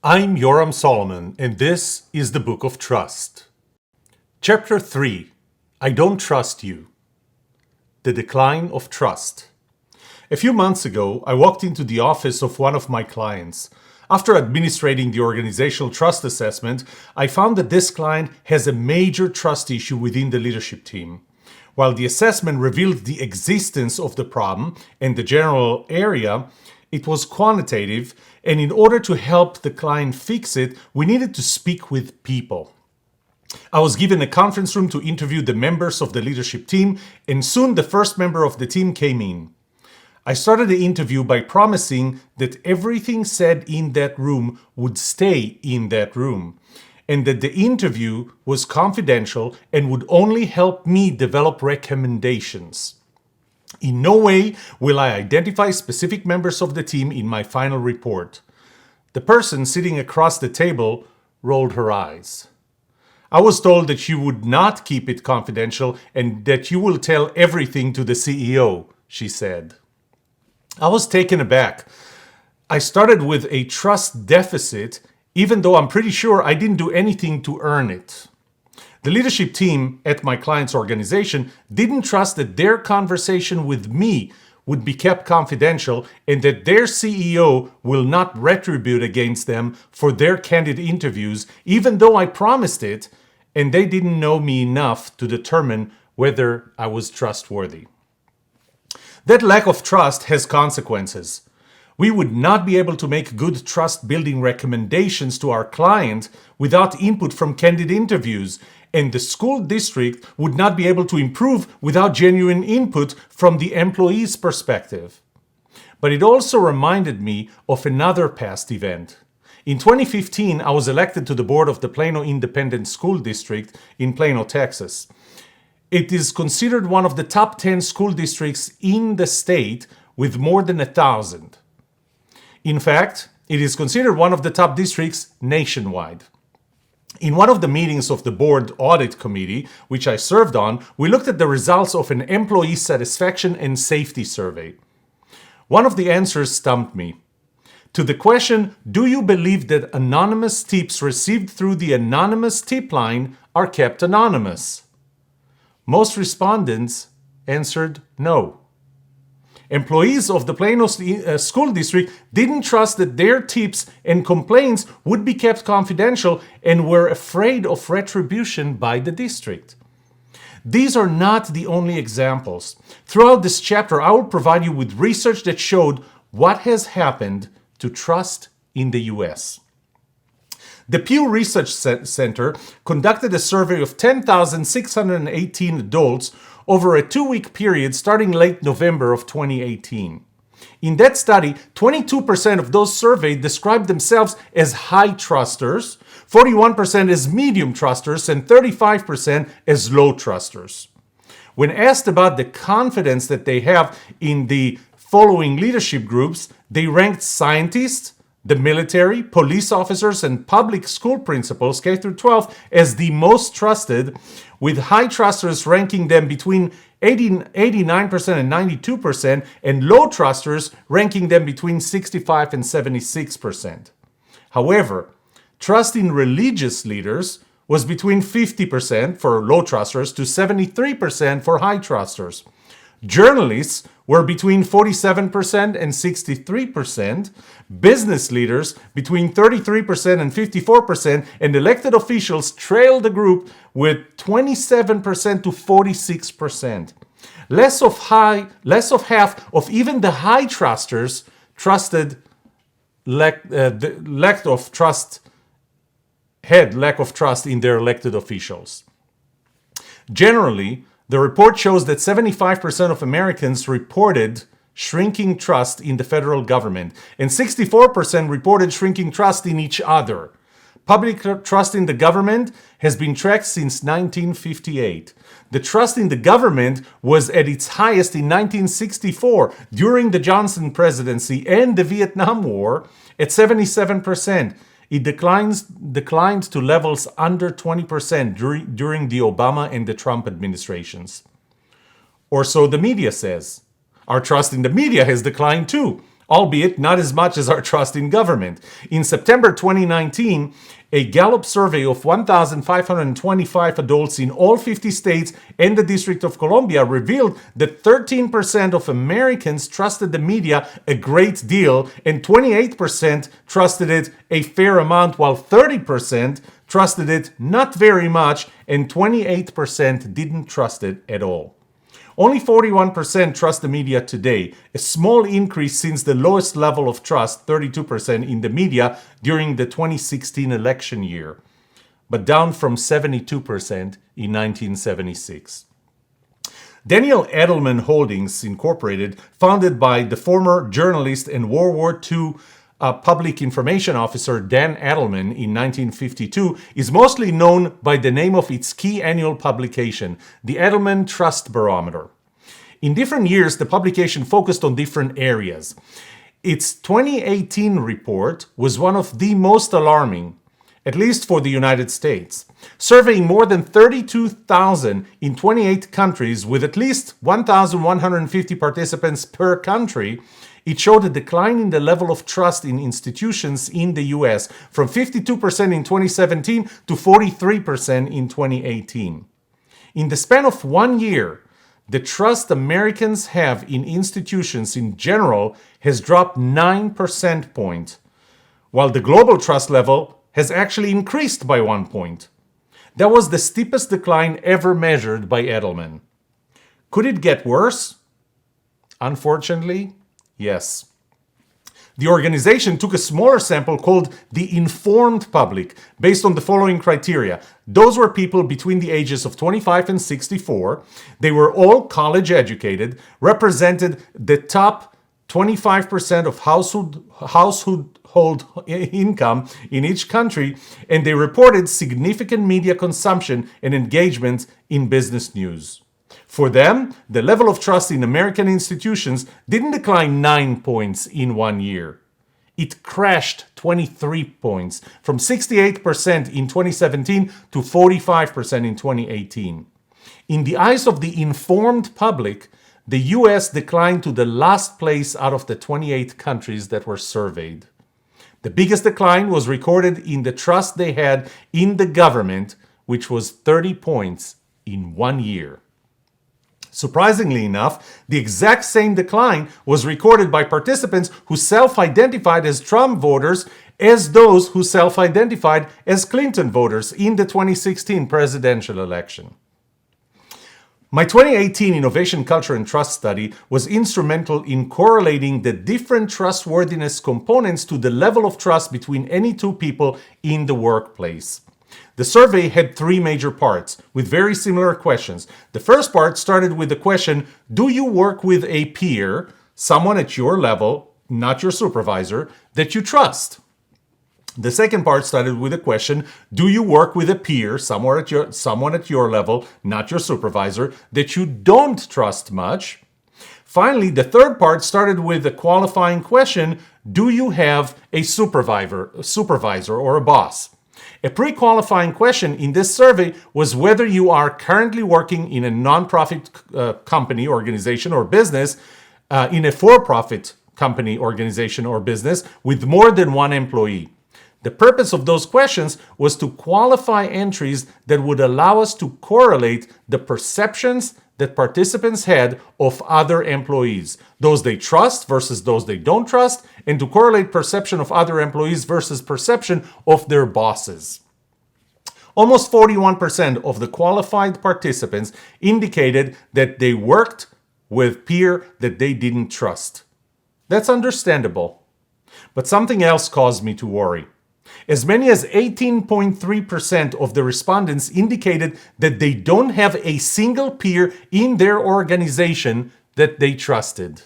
I'm Yoram Solomon, and this is the Book of Trust. Chapter 3, I Don't Trust You. The Decline of Trust. A few months ago, I walked into the office of one of my clients. After administrating the organizational trust assessment, I found that this client has a major trust issue within the leadership team. While the assessment revealed the existence of the problem and the general area, it was quantitative, and in order to help the client fix it, we needed to speak with people. I was given a conference room to interview the members of the leadership team, and soon the first member of the team came in. I started the interview by promising that everything said in that room would stay in that room, and that the interview was confidential and would only help me develop recommendations. In no way will I identify specific members of the team in my final report. The person sitting across the table rolled her eyes. I was told that you would not keep it confidential and that you will tell everything to the CEO, she said. I was taken aback. I started with a trust deficit, even though I'm pretty sure I didn't do anything to earn it. The leadership team at my client's organization didn't trust that their conversation with me would be kept confidential and that their CEO will not retribute against them for their candid interviews, even though I promised it, and they didn't know me enough to determine whether I was trustworthy. That lack of trust has consequences. We would not be able to make good trust-building recommendations to our client without input from candid interviews, and the school district would not be able to improve without genuine input from the employee's perspective. But it also reminded me of another past event. In 2015, I was elected to the board of the Plano Independent School District in Plano, Texas. It is considered one of the top 10 school districts in the state with more than 1,000. In fact, it is considered one of the top districts nationwide. In one of the meetings of the board audit committee, which I served on, we looked at the results of an employee satisfaction and safety survey. One of the answers stumped me. To the question, do you believe that anonymous tips received through the anonymous tip line are kept anonymous? Most respondents answered no. Employees of the Plano School District didn't trust that their tips and complaints would be kept confidential and were afraid of retribution by the district. These are not the only examples. Throughout this chapter, I will provide you with research that showed what has happened to trust in the U.S. The Pew Research Center conducted a survey of 10,618 adults over a 2-week period starting late November of 2018. In that study, 22% of those surveyed described themselves as high trusters, 41% as medium trusters, and 35% as low trusters. When asked about the confidence that they have in the following leadership groups, they ranked scientists, the military, police officers, and public school principals, K through 12, as the most trusted, with high trusters ranking them between 89% and 92%, and low trusters ranking them between 65 and 76%. However, trust in religious leaders was between 50% for low trusters to 73% for high trusters. Journalists were between 47% and 63%, business leaders between 33% and 54%, and elected officials trailed the group with 27% to 46%. Less of half of even the high trusters had lack of trust in their elected officials. Generally, the report shows that 75% of Americans reported shrinking trust in the federal government, and 64% reported shrinking trust in each other. Public trust in the government has been tracked since 1958. The trust in the government was at its highest in 1964 during the Johnson presidency and the Vietnam War at 77%. It declined to levels under 20% during the Obama and the Trump administrations. Or so the media says. Our trust in the media has declined too. albeit not as much as our trust in government. In September 2019, a Gallup survey of 1,525 adults in all 50 states and the District of Columbia revealed that 13% of Americans trusted the media a great deal and 28% trusted it a fair amount, while 30% trusted it not very much and 28% didn't trust it at all. Only 41% trust the media today, a small increase since the lowest level of trust, 32% in the media, during the 2016 election year, but down from 72% in 1976. Daniel Edelman Holdings Incorporated, founded by the former journalist and World War II public information officer Dan Edelman in 1952, is mostly known by the name of its key annual publication, the Edelman Trust Barometer. In different years, the publication focused on different areas. Its 2018 report was one of the most alarming, at least for the United States. Surveying more than 32,000 in 28 countries with at least 1,150 participants per country, it showed a decline in the level of trust in institutions in the US from 52% in 2017 to 43% in 2018. In the span of 1 year, the trust Americans have in institutions in general has dropped 9 percentage points, while the global trust level has actually increased by 1 point. That was the steepest decline ever measured by Edelman. Could it get worse? Unfortunately, yes. The organization took a smaller sample called the informed public based on the following criteria. Those were people between the ages of 25 and 64. They were all college educated, represented the top 25% of household income in each country, and they reported significant media consumption and engagement in business news. For them, the level of trust in American institutions didn't decline 9 points in 1 year. It crashed 23 points, from 68% in 2017 to 45% in 2018. In the eyes of the informed public, the US declined to the last place out of the 28 countries that were surveyed. The biggest decline was recorded in the trust they had in the government, which was 30 points in 1 year. Surprisingly enough, the exact same decline was recorded by participants who self-identified as Trump voters as those who self-identified as Clinton voters in the 2016 presidential election. My 2018 Innovation, Culture, and Trust study was instrumental in correlating the different trustworthiness components to the level of trust between any two people in the workplace. The survey had 3 major parts with very similar questions. The first part started with the question, do you work with a peer, someone at your level, not your supervisor, that you trust? The second part started with the question, do you work with a peer, someone at your level, not your supervisor, that you don't trust much? Finally, the third part started with the qualifying question, do you have a supervisor or a boss? A pre-qualifying question in this survey was whether you are currently working in a nonprofit company, organization, or business, in a for-profit company, organization, or business with more than 1 employee. The purpose of those questions was to qualify entries that would allow us to correlate the perceptions that participants had of other employees, those they trust versus those they don't trust, and to correlate perception of other employees versus perception of their bosses. Almost 41% of the qualified participants indicated that they worked with peer that they didn't trust. That's understandable. But something else caused me to worry. As many as 18.3% of the respondents indicated that they don't have a single peer in their organization that they trusted.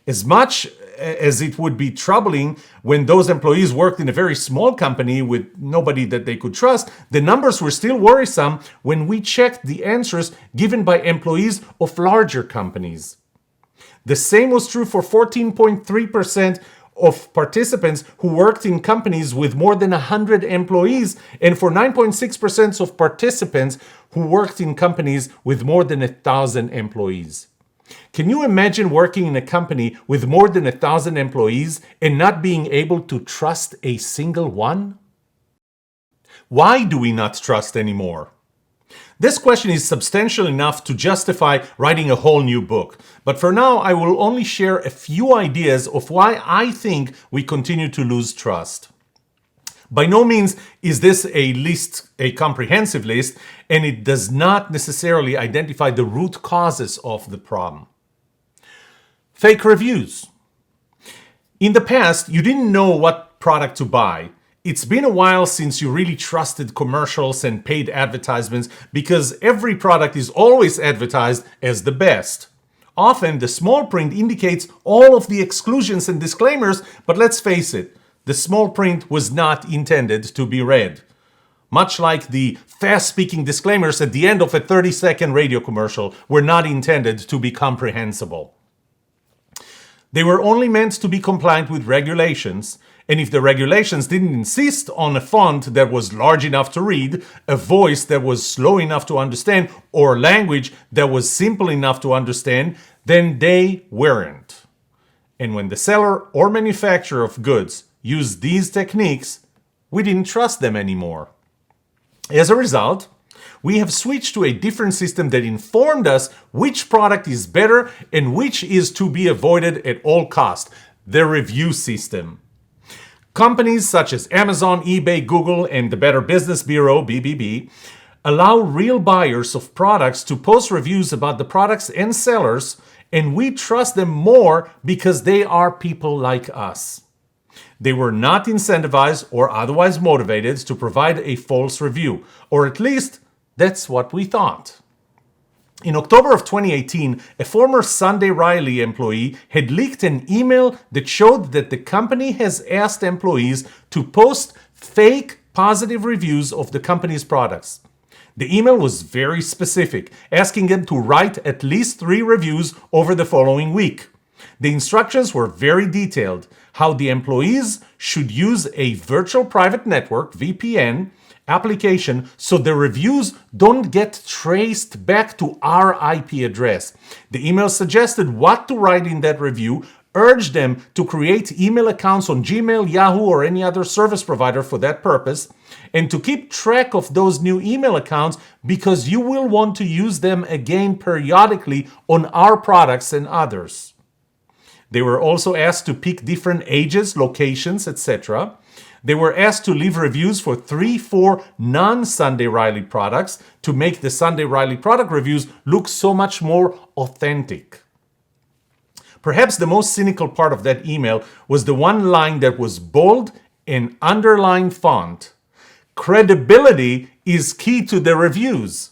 As much as it would be troubling when those employees worked in a very small company with nobody that they could trust, the numbers were still worrisome when we checked the answers given by employees of larger companies. The same was true for 14.3% of participants who worked in companies with more than 100 employees, and for 9.6% of participants who worked in companies with more than 1,000 employees. Can you imagine working in a company with more than 1,000 employees and not being able to trust a single one? Why do we not trust anymore? This question is substantial enough to justify writing a whole new book. But for now, I will only share a few ideas of why I think we continue to lose trust. By no means is this a comprehensive list, and it does not necessarily identify the root causes of the problem. Fake reviews. In the past, you didn't know what product to buy. It's been a while since you really trusted commercials and paid advertisements because every product is always advertised as the best. Often, the small print indicates all of the exclusions and disclaimers, but let's face it, the small print was not intended to be read. Much like the fast-speaking disclaimers at the end of a 30-second radio commercial were not intended to be comprehensible. They were only meant to be compliant with regulations, and if the regulations didn't insist on a font that was large enough to read, a voice that was slow enough to understand, or language that was simple enough to understand, then they weren't. And when the seller or manufacturer of goods used these techniques, we didn't trust them anymore. As a result, we have switched to a different system that informed us which product is better and which is to be avoided at all costs, the review system. Companies such as Amazon, eBay, Google, and the Better Business Bureau, BBB, allow real buyers of products to post reviews about the products and sellers, and we trust them more because they are people like us. They were not incentivized or otherwise motivated to provide a false review, or at least that's what we thought. In October of 2018, a former Sunday Riley employee had leaked an email that showed that the company has asked employees to post fake positive reviews of the company's products. The email was very specific, asking them to write at least 3 reviews over the following week. The instructions were very detailed, how the employees should use a virtual private network, VPN, application so the reviews don't get traced back to our IP address. The email suggested what to write in that review, urged them to create email accounts on Gmail, Yahoo, or any other service provider for that purpose, and to keep track of those new email accounts because you will want to use them again periodically on our products and others. They were also asked to pick different ages, locations, etc. They were asked to leave reviews for 3-4 non-Sunday Riley products to make the Sunday Riley product reviews look so much more authentic. Perhaps the most cynical part of that email was the one line that was bold in underlined font. Credibility is key to the reviews.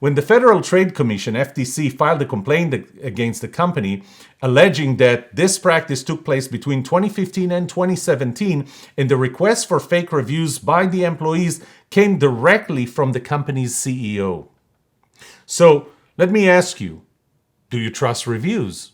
When the Federal Trade Commission, FTC, filed a complaint against the company, alleging that this practice took place between 2015 and 2017, and the request for fake reviews by the employees came directly from the company's CEO. So, let me ask you, do you trust reviews?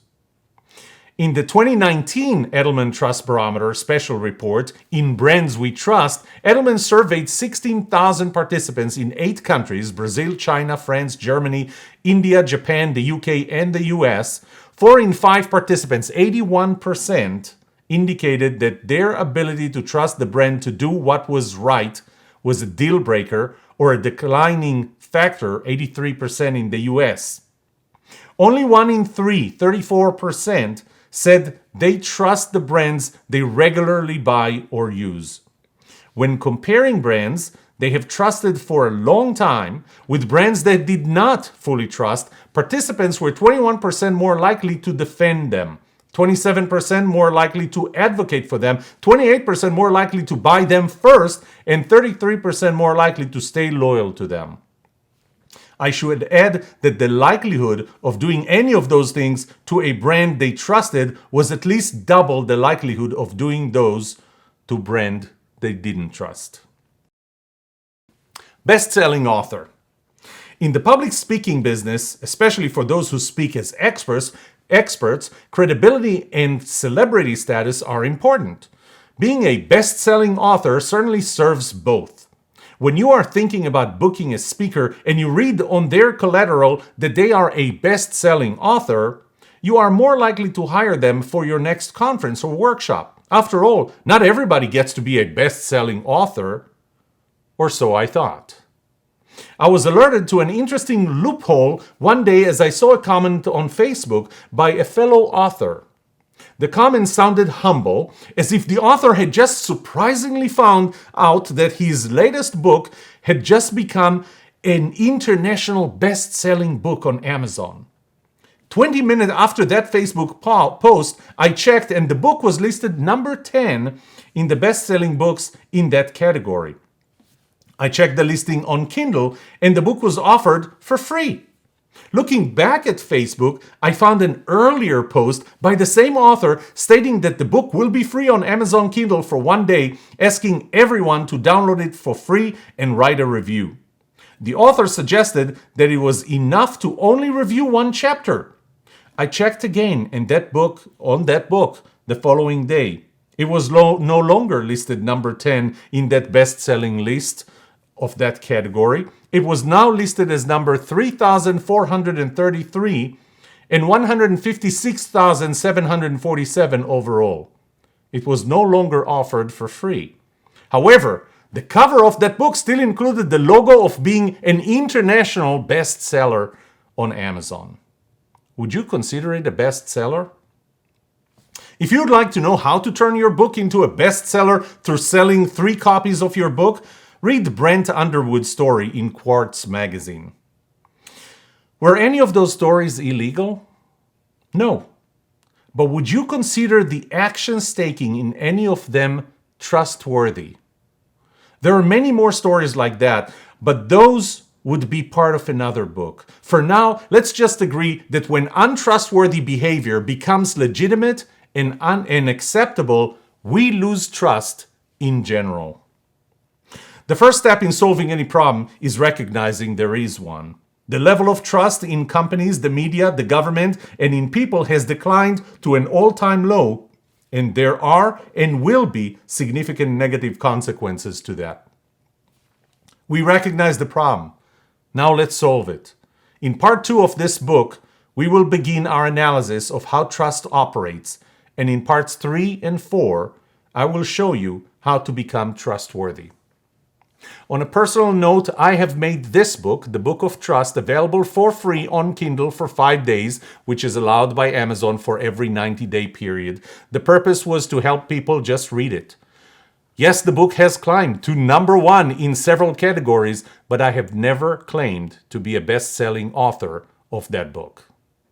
In the 2019 Edelman Trust Barometer special report, In Brands We Trust, Edelman surveyed 16,000 participants in 8 countries, Brazil, China, France, Germany, India, Japan, the UK, and the US. 4 in 5 participants, 81%, indicated that their ability to trust the brand to do what was right was a deal breaker or a declining factor, 83% in the US. Only 1 in 3, 34%, said they trust the brands they regularly buy or use. When comparing brands they have trusted for a long time with brands that did not fully trust, participants were 21% more likely to defend them, 27% more likely to advocate for them, 28% more likely to buy them first, and 33% more likely to stay loyal to them. I should add that the likelihood of doing any of those things to a brand they trusted was at least double the likelihood of doing those to a brand they didn't trust. Bestselling author. In the public speaking business, especially for those who speak as experts, credibility and celebrity status are important. Being a best-selling author certainly serves both. When you are thinking about booking a speaker and you read on their collateral that they are a best-selling author, you are more likely to hire them for your next conference or workshop. After all, not everybody gets to be a best-selling author, or so I thought. I was alerted to an interesting loophole one day as I saw a comment on Facebook by a fellow author. The comment sounded humble, as if the author had just surprisingly found out that his latest book had just become an international best-selling book on Amazon. 20 minutes after that Facebook post, I checked and the book was listed number 10 in the best-selling books in that category. I checked the listing on Kindle and the book was offered for free. Looking back at Facebook, I found an earlier post by the same author stating that the book will be free on Amazon Kindle for one day, asking everyone to download it for free and write a review. The author suggested that it was enough to only review one chapter. I checked again and that book the following day. It was no longer listed number 10 in that best-selling list of that category. It was now listed as number 3,433 and 156,747 overall. It was no longer offered for free. However, the cover of that book still included the logo of being an international bestseller on Amazon. Would you consider it a bestseller? If you'd like to know how to turn your book into a bestseller through selling 3 copies of your book, read Brent Underwood's story in Quartz magazine. Were any of those stories illegal? No. But would you consider the actions taken in any of them trustworthy? There are many more stories like that, but those would be part of another book. For now, let's just agree that when untrustworthy behavior becomes legitimate and unacceptable, we lose trust in general. The first step in solving any problem is recognizing there is one. The level of trust in companies, the media, the government, and in people has declined to an all-time low, and there are and will be significant negative consequences to that. We recognize the problem. Now let's solve it. In part 2 of this book, we will begin our analysis of how trust operates, and in parts 3 and 4, I will show you how to become trustworthy. On a personal note, I have made this book, The Book of Trust, available for free on Kindle for 5 days, which is allowed by Amazon for every 90-day period. The purpose was to help people just read it. Yes, the book has climbed to number 1 in several categories, but I have never claimed to be a best-selling author of that book.